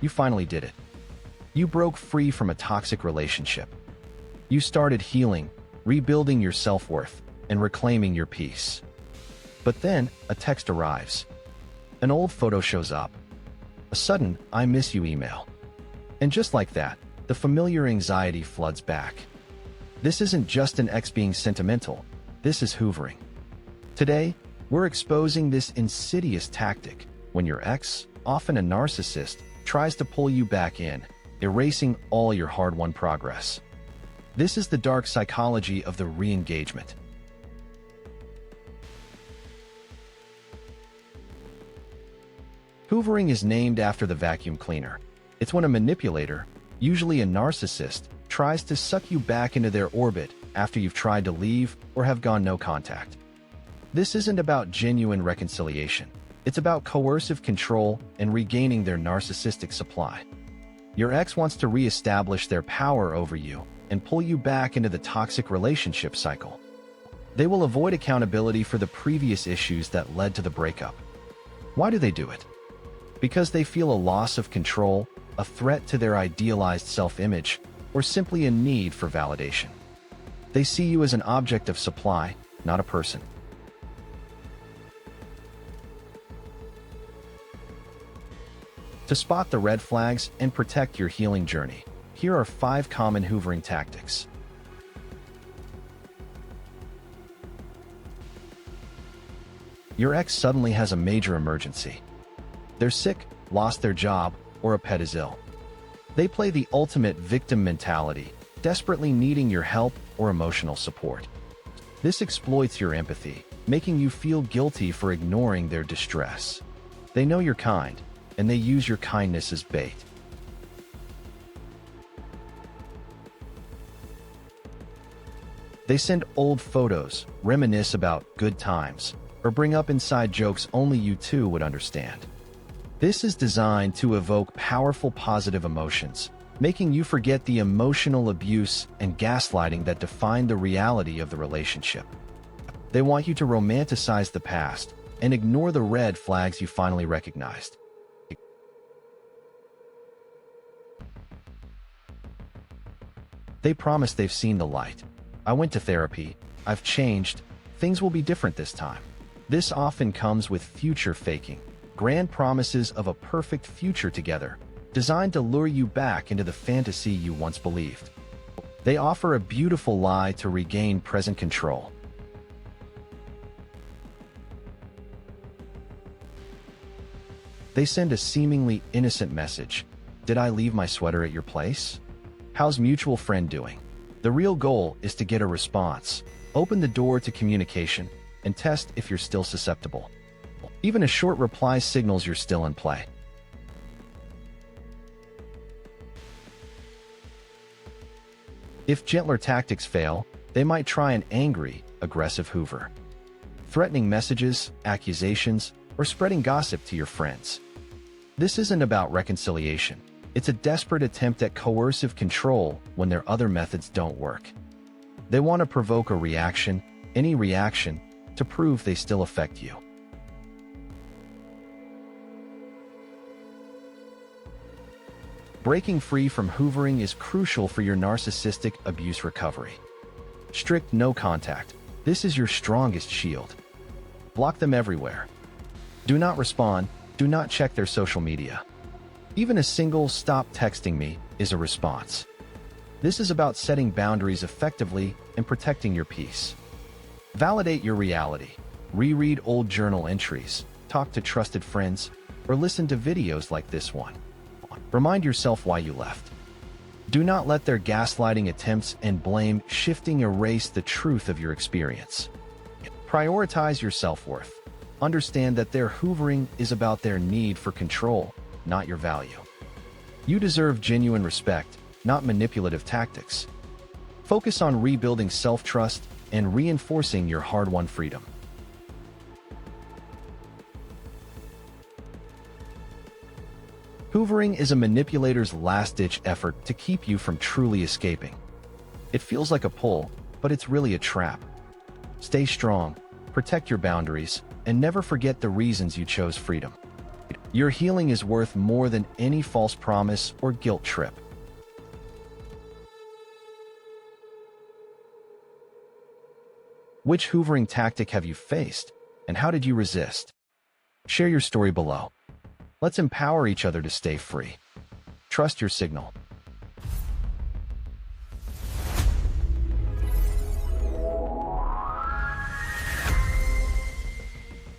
You finally did it. You broke free from a toxic relationship. You started healing, rebuilding your self-worth, and reclaiming your peace. But then, a text arrives. An old photo shows up. A sudden, "I miss you" email. And just like that, the familiar anxiety floods back. This isn't just an ex being sentimental, this is hoovering. Today, we're exposing this insidious tactic when your ex, often a narcissist, tries to pull you back in, erasing all your hard-won progress. This is the dark psychology of the re-engagement. Hoovering is named after the vacuum cleaner. It's when a manipulator, usually a narcissist, tries to suck you back into their orbit after you've tried to leave or have gone no contact. This isn't about genuine reconciliation. It's about coercive control and regaining their narcissistic supply. Your ex wants to re-establish their power over you and pull you back into the toxic relationship cycle. They will avoid accountability for the previous issues that led to the breakup. Why do they do it? Because they feel a loss of control, a threat to their idealized self-image, or simply a need for validation. They see you as an object of supply, not a person. To spot the red flags and protect your healing journey, here are 5 common hoovering tactics. Your ex suddenly has a major emergency. They're sick, lost their job, or a pet is ill. They play the ultimate victim mentality, desperately needing your help or emotional support. This exploits your empathy, making you feel guilty for ignoring their distress. They know you're kind, and they use your kindness as bait. They send old photos, reminisce about good times, or bring up inside jokes only you two would understand. This is designed to evoke powerful positive emotions, making you forget the emotional abuse and gaslighting that define the reality of the relationship. They want you to romanticize the past and ignore the red flags you finally recognized. They promise they've seen the light. "I went to therapy, I've changed, things will be different this time." This often comes with future faking, grand promises of a perfect future together, designed to lure you back into the fantasy you once believed. They offer a beautiful lie to regain present control. They send a seemingly innocent message. "Did I leave my sweater at your place? How's mutual friend doing?" The real goal is to get a response, open the door to communication, and test if you're still susceptible. Even a short reply signals you're still in play. If gentler tactics fail, they might try an angry, aggressive hoover. Threatening messages, accusations, or spreading gossip to your friends. This isn't about reconciliation. It's a desperate attempt at coercive control when their other methods don't work. They want to provoke a reaction, any reaction, to prove they still affect you. Breaking free from hoovering is crucial for your narcissistic abuse recovery. Strict no contact. This is your strongest shield. Block them everywhere. Do not respond. Do not check their social media. Even a single "stop texting me" is a response. This is about setting boundaries effectively and protecting your peace. Validate your reality. Reread old journal entries, talk to trusted friends, or listen to videos like this one. Remind yourself why you left. Do not let their gaslighting attempts and blame shifting erase the truth of your experience. Prioritize your self-worth. Understand that their hoovering is about their need for control, not your value. You deserve genuine respect, not manipulative tactics. Focus on rebuilding self-trust and reinforcing your hard-won freedom. Hoovering is a manipulator's last-ditch effort to keep you from truly escaping. It feels like a pull, but it's really a trap. Stay strong, protect your boundaries, and never forget the reasons you chose freedom. Your healing is worth more than any false promise or guilt trip. Which hoovering tactic have you faced, and how did you resist? Share your story below. Let's empower each other to stay free. Trust your signal.